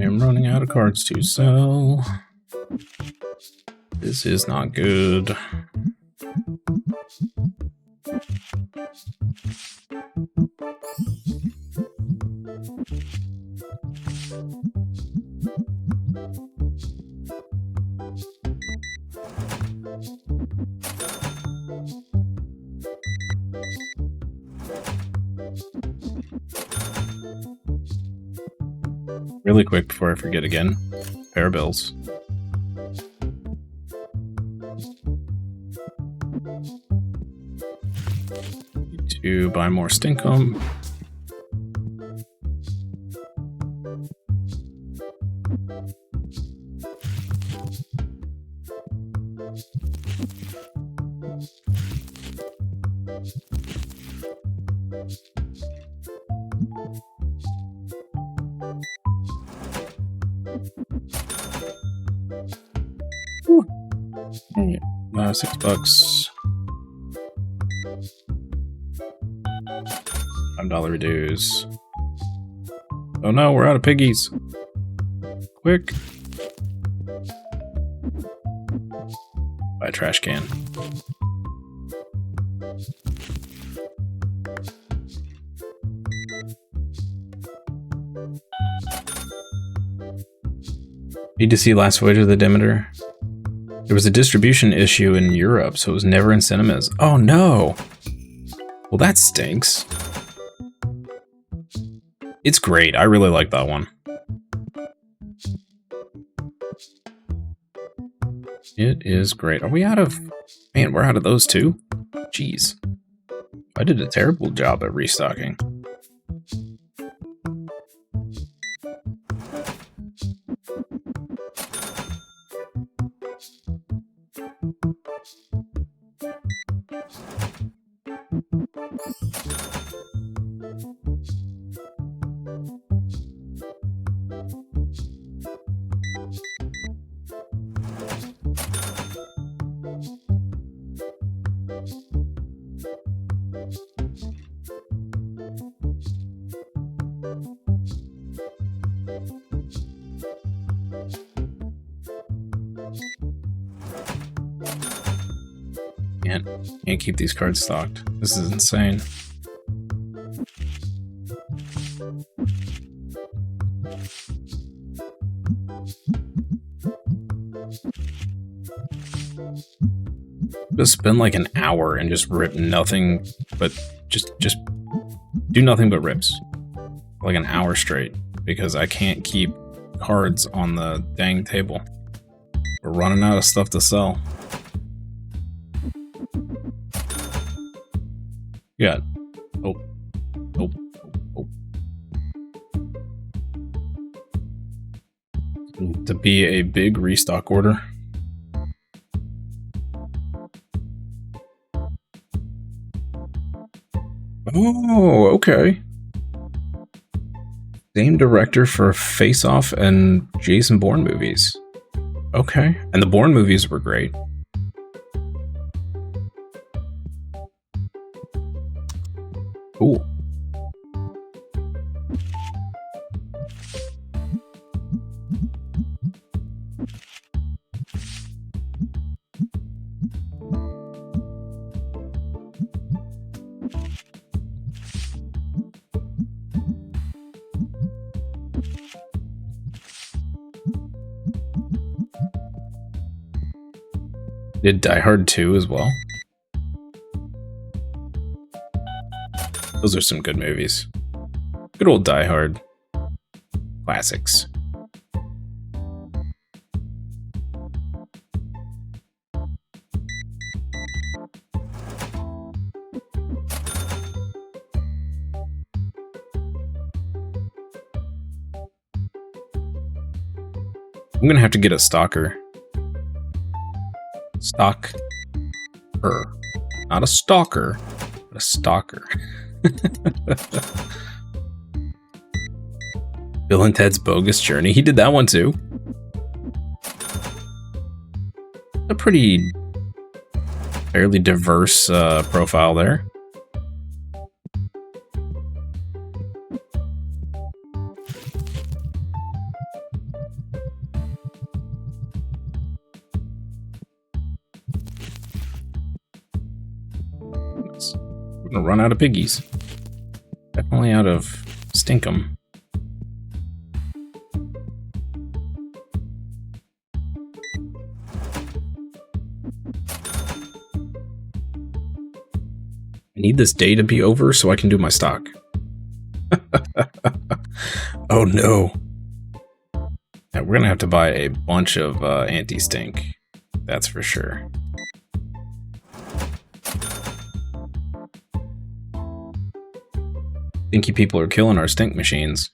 am running out of cards to sell. This is not good. Really quick before I forget again, pair of bills. Need to buy more Stinkum. $6. $5 dues. Oh no, we're out of piggies. Quick. Buy a trash can. Need to see Last Voyage of the Demeter. There was a distribution issue in Europe, so it was never in cinemas. Oh no! Well, that stinks. It's great. I really like that one. It is great. Are we out of... Man, we're out of those too? Jeez. I did a terrible job at restocking. Can't keep these cards stocked. This is insane. Just spend like an hour and just rip nothing but just do nothing but rips. Like an hour straight, because I can't keep cards on the dang table. We're running out of stuff to sell. Yeah. Oh. To be a big restock order. Oh, okay. Same director for Face Off and Jason Bourne movies. Okay. And the Bourne movies were great. Cool. Did Die Hard 2 as well? Those are some good movies. Good old Die Hard. Classics. I'm gonna have to get a stalker. Stalker. Not a stalker, but a stalker. Bill and Ted's Bogus Journey. He did that one too. A pretty fairly diverse profile there. happens. We're gonna run out of piggies. Definitely out of stinkum. I need this day to be over so I can do my stock. Oh no. Yeah, we're gonna have to buy a bunch of anti-stink. That's for sure. Stinky people are killing our stink machines.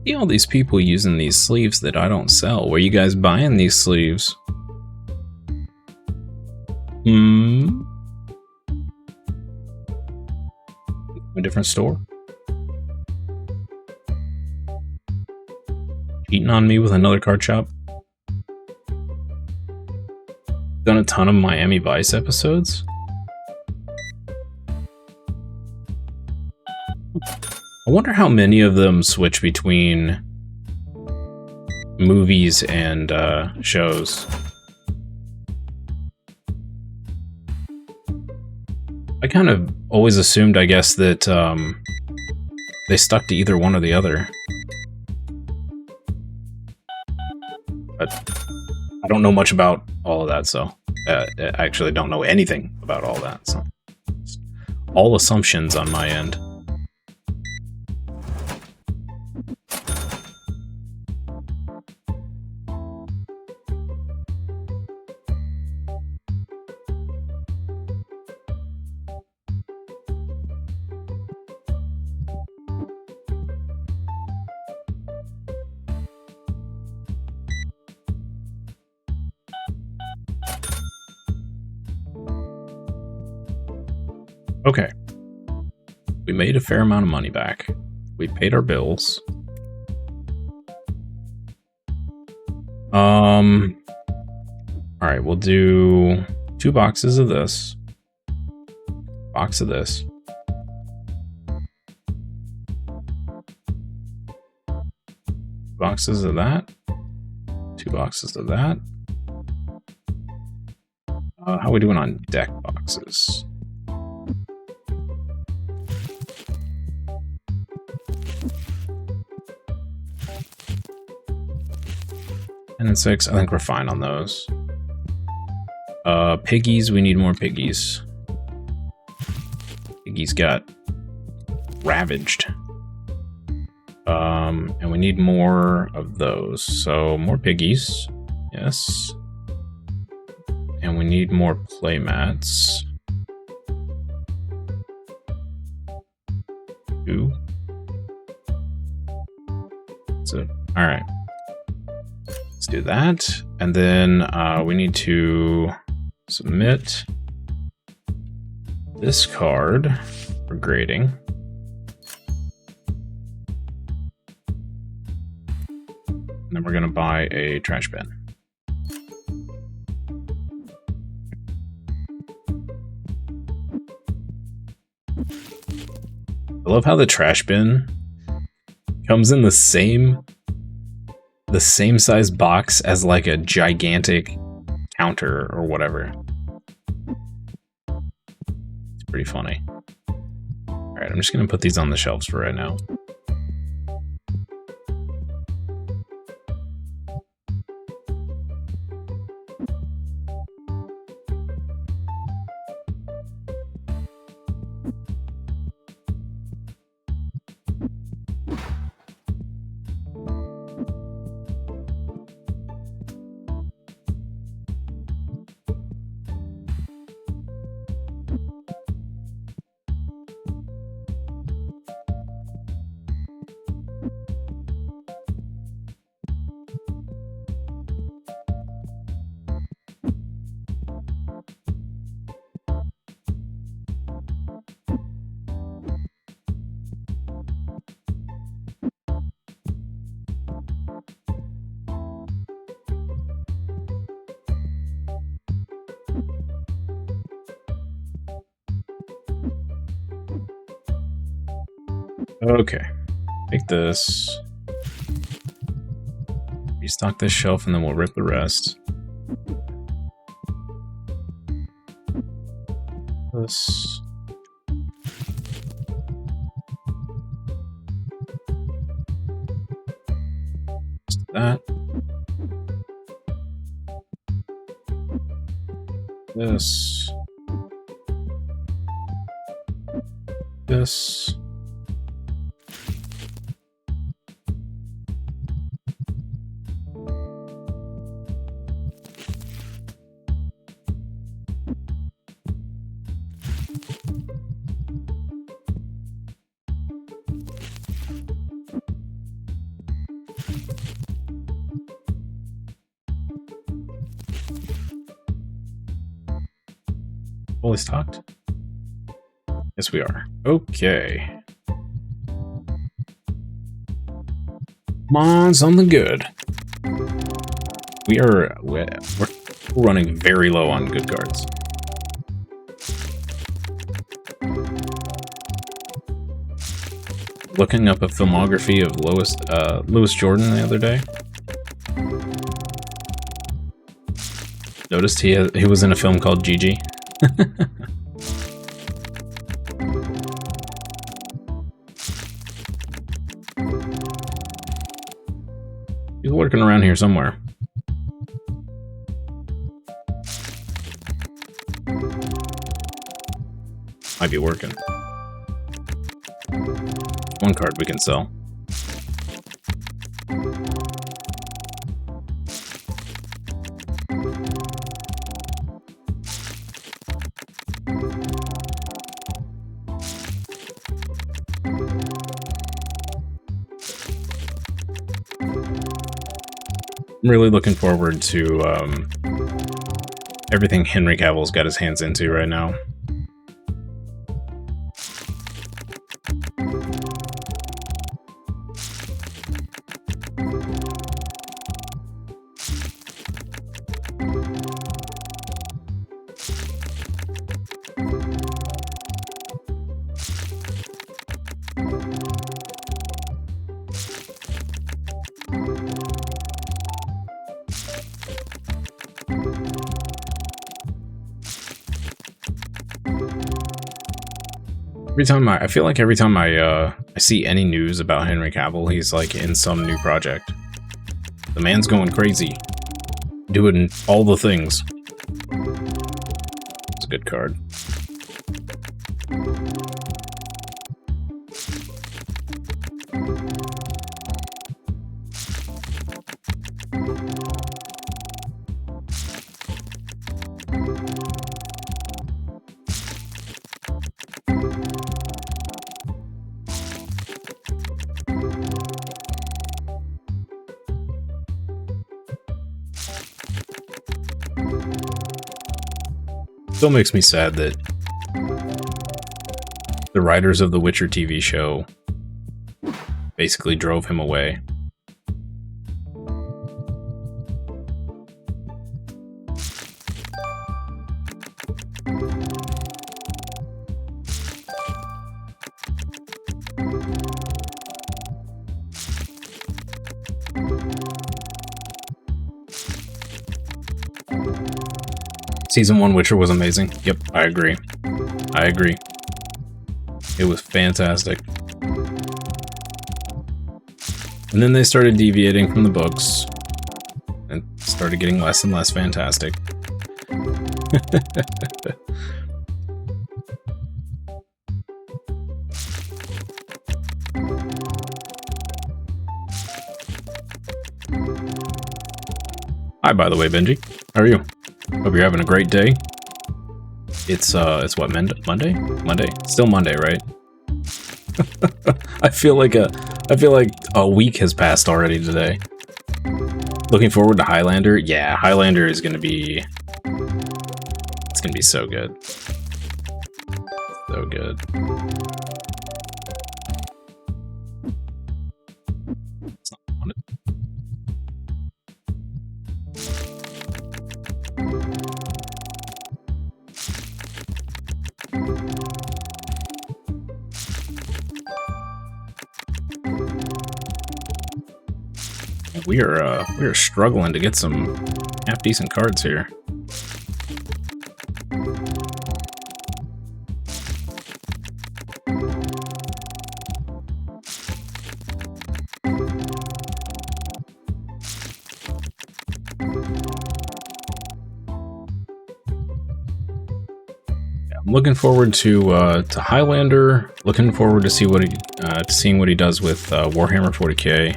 See all these people using these sleeves that I don't sell. Where you guys buying these sleeves? A different store? Cheating on me with another card shop? Done a ton of Miami Vice episodes? I wonder how many of them switch between movies and shows. I kind of always assumed, I guess, that they stuck to either one or the other. But I don't know much about all of that, so I actually don't know anything about all that. So it's all assumptions on my end. Okay. We made a fair amount of money back. We paid our bills. Alright, we'll do 2 boxes of this. Box of this. Boxes of that. 2 boxes of that. How are we doing on deck boxes? And 6, I think we're fine on those. Piggies, we need more piggies. Piggies got ravaged. And we need more of those. So more piggies, yes. And we need more play mats. 2. That's it. All right. Let's do that. And then we need to submit this card for grading. And then we're going to buy a trash bin. I love how the trash bin comes in the same size box as like a gigantic counter or whatever. It's pretty funny. All right, I'm just going to put these on the shelves for right now. Okay. Take this. Restock this shelf and then we'll rip the rest. This. That. This. This. Fully stocked? Yes, we are. Okay. Come on, something good. We're running very low on good cards. Looking up a filmography of Louis Jordan the other day. Noticed he was in a film called Gigi. He's lurking around here somewhere. Might be working. One card we can sell. I'm really looking forward to everything Henry Cavill's got his hands into right now. I feel like every time I see any news about Henry Cavill, he's like in some new project. The man's going crazy, doing all the things. It's a good card. Still makes me sad that the writers of the Witcher TV show basically drove him away. Season 1 Witcher was amazing. Yep, I agree. I agree. It was fantastic. And then they started deviating from the books and started getting less and less fantastic. Hi, by the way, Benji. How are you? Hope you're having a great day. It's what, Monday? Monday? Still Monday, right? I feel like a week has passed already today. Looking forward to Highlander. Yeah, Highlander is gonna be... It's gonna be so good. So good. It's not on it. We are struggling to get some half decent cards here. I'm looking forward to Highlander. Looking forward to see what seeing what he does with Warhammer 40K.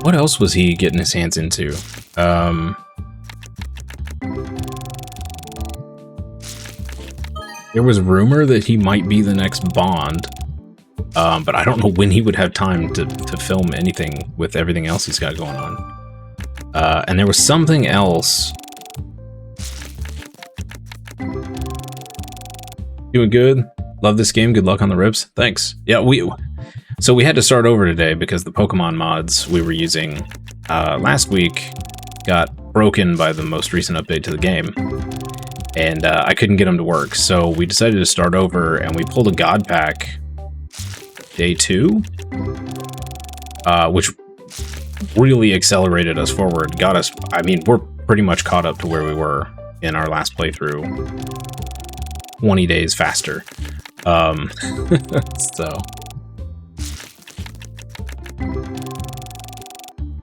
What else was he getting his hands into? There was rumor that he might be the next Bond, but I don't know when he would have time to film anything with everything else he's got going on. And there was something else. Doing good. Love this game. Good luck on the rips. Thanks. Yeah, so we had to start over today because the Pokemon mods we were using last week got broken by the most recent update to the game. And I couldn't get them to work. So we decided to start over and we pulled a God Pack day 2, which really accelerated us forward. Got us, I mean, we're pretty much caught up to where we were in our last playthrough. 20 days faster. So.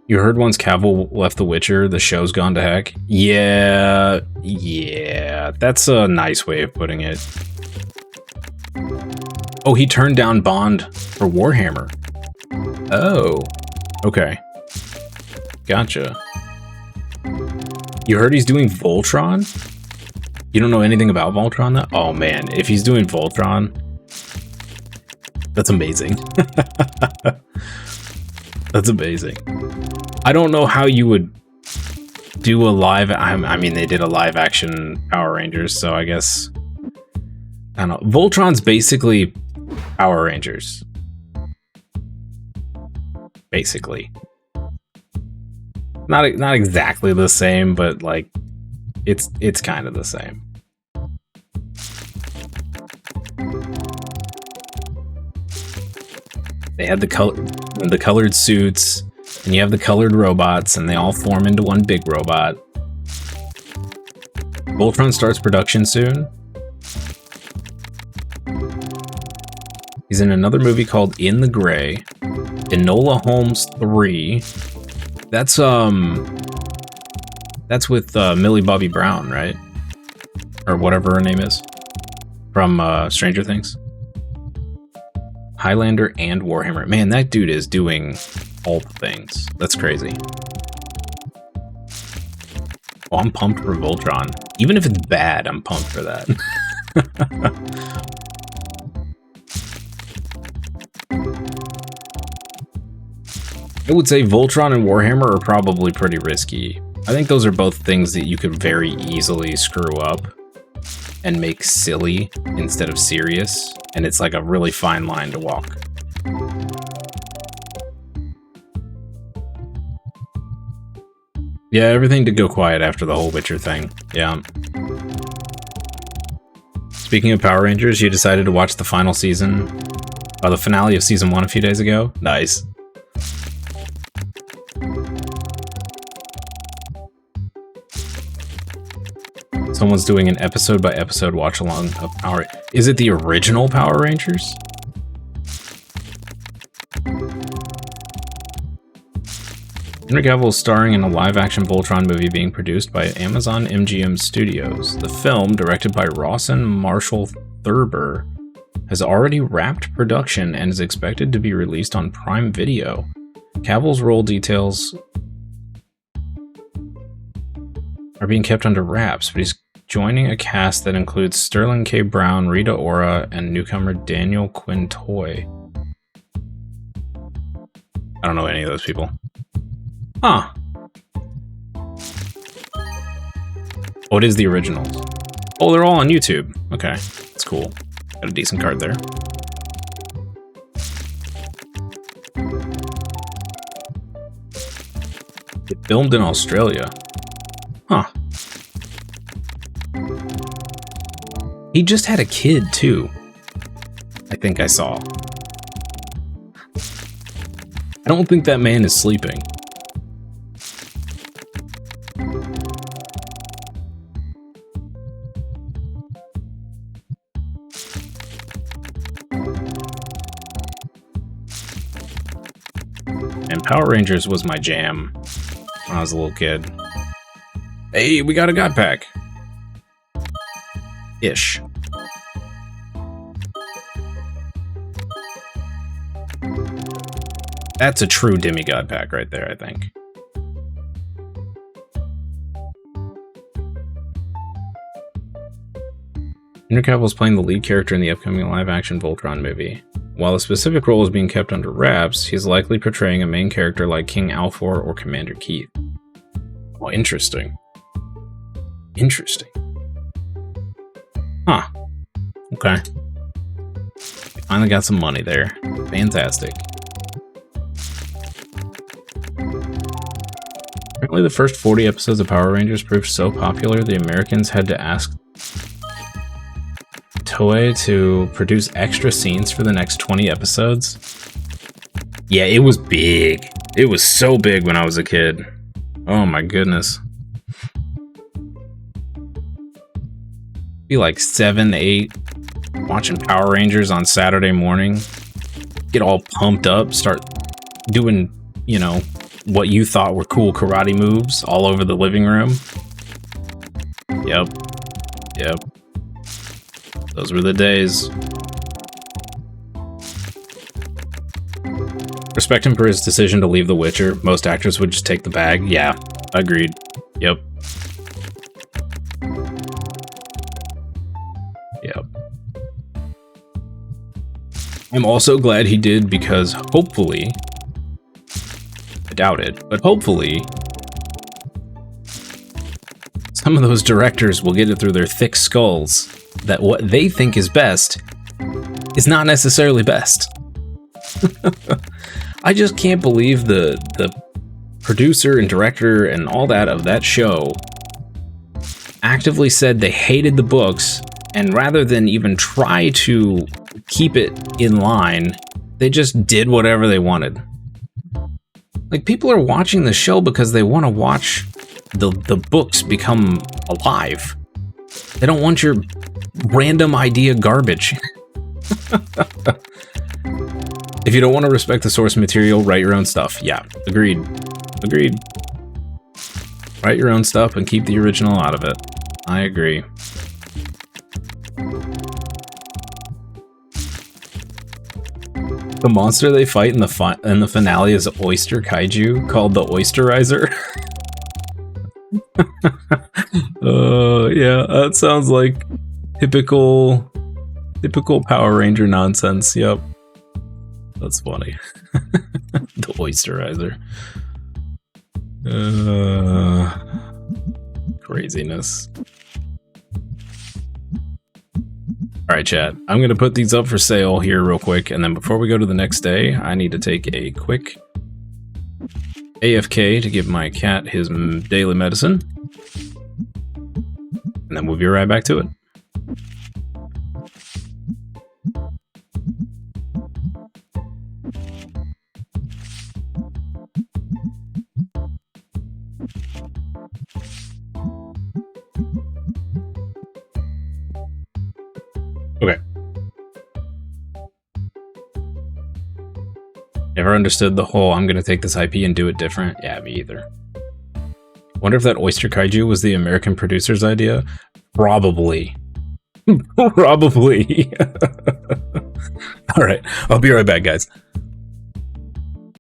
You heard once Cavill left The Witcher, the show's gone to heck? Yeah, that's a nice way of putting it. Oh, he turned down Bond for Warhammer. Oh, okay. Gotcha. You heard he's doing Voltron? You don't know anything about Voltron, though? Oh, man. If he's doing Voltron, that's amazing. That's amazing. I don't know how you would do a live... I mean, they did a live-action Power Rangers, so I guess... I don't know. Voltron's basically Power Rangers. Basically. Not exactly the same, but, like, it's kind of the same. They had the colored suits, and you have the colored robots, and they all form into one big robot. Voltron starts production soon. He's in another movie called In the Gray. Enola Holmes 3. That's with Millie Bobby Brown, right? Or whatever her name is. From Stranger Things. Highlander and Warhammer. Man, that dude is doing all the things. That's crazy. Oh, I'm pumped for Voltron. Even if it's bad, I'm pumped for that. I would say Voltron and Warhammer are probably pretty risky. I think those are both things that you could very easily screw up and make silly instead of serious, and it's like a really fine line to walk. Yeah, everything did go quiet after the whole Witcher thing. Yeah. Speaking of Power Rangers, you decided to watch the final season, the finale of season 1 a few days ago? Nice. Someone's doing an episode-by-episode watch-along of Power... Is it the original Power Rangers? Henry Cavill is starring in a live-action Voltron movie being produced by Amazon MGM Studios. The film, directed by Rawson Marshall Thurber, has already wrapped production and is expected to be released on Prime Video. Cavill's role details are being kept under wraps, but he's joining a cast that includes Sterling K. Brown, Rita Ora, and newcomer Daniel Quintoy. I don't know any of those people. Huh. Oh, it is the originals. Oh, they're all on YouTube. Okay, that's cool. Got a decent card there. It filmed in Australia. Huh. He just had a kid, too. I think I saw. don't think that man is sleeping. And Power Rangers was my jam when I was a little kid. Hey, we got a God Pack. Ish. That's a true demigod pack right there, I think. Henry Cavill is playing the lead character in the upcoming live-action Voltron movie. While the specific role is being kept under wraps, he's likely portraying a main character like King Alfor or Commander Keith. Oh, interesting. Interesting. Huh. Okay. We finally got some money there. Fantastic. Apparently the first 40 episodes of Power Rangers proved so popular, the Americans had to ask Toei to produce extra scenes for the next 20 episodes. Yeah, it was big. It was so big when I was a kid. Oh my goodness. Be like 7, 8, watching Power Rangers on Saturday morning. Get all pumped up, start doing, you know, what you thought were cool karate moves all over the living room. Yep. Yep. Those were the days. Respect him for his decision to leave The Witcher. Most actors would just take the bag. Yeah, agreed. Yep. Yep. I'm also glad he did because hopefully, I doubt it, but hopefully, some of those directors will get it through their thick skulls that what they think is best is not necessarily best. I just can't believe the producer and director and all that of that show actively said they hated the books, and rather than even try to keep it in line, they just did whatever they wanted. Like, people are watching the show because they want to watch the books become alive. They don't want your random idea garbage. If you don't want to respect the source material, write your own stuff. Yeah, agreed. Agreed. Write your own stuff and keep the original out of it. I agree. The monster they fight in the finale is Oyster Kaiju, called the Oysterizer. Yeah, that sounds like typical Power Ranger nonsense. Yep. That's funny. The Oysterizer. Craziness. Alright, chat. I'm going to put these up for sale here real quick, and then before we go to the next day, I need to take a quick AFK to give my cat his daily medicine. And then we'll be right back to it. Okay. Never understood the whole I'm gonna take this IP and do it different. Yeah, me either. Wonder if that Oyster Kaiju was the American producer's idea? Probably. Probably. Alright, I'll be right back, guys.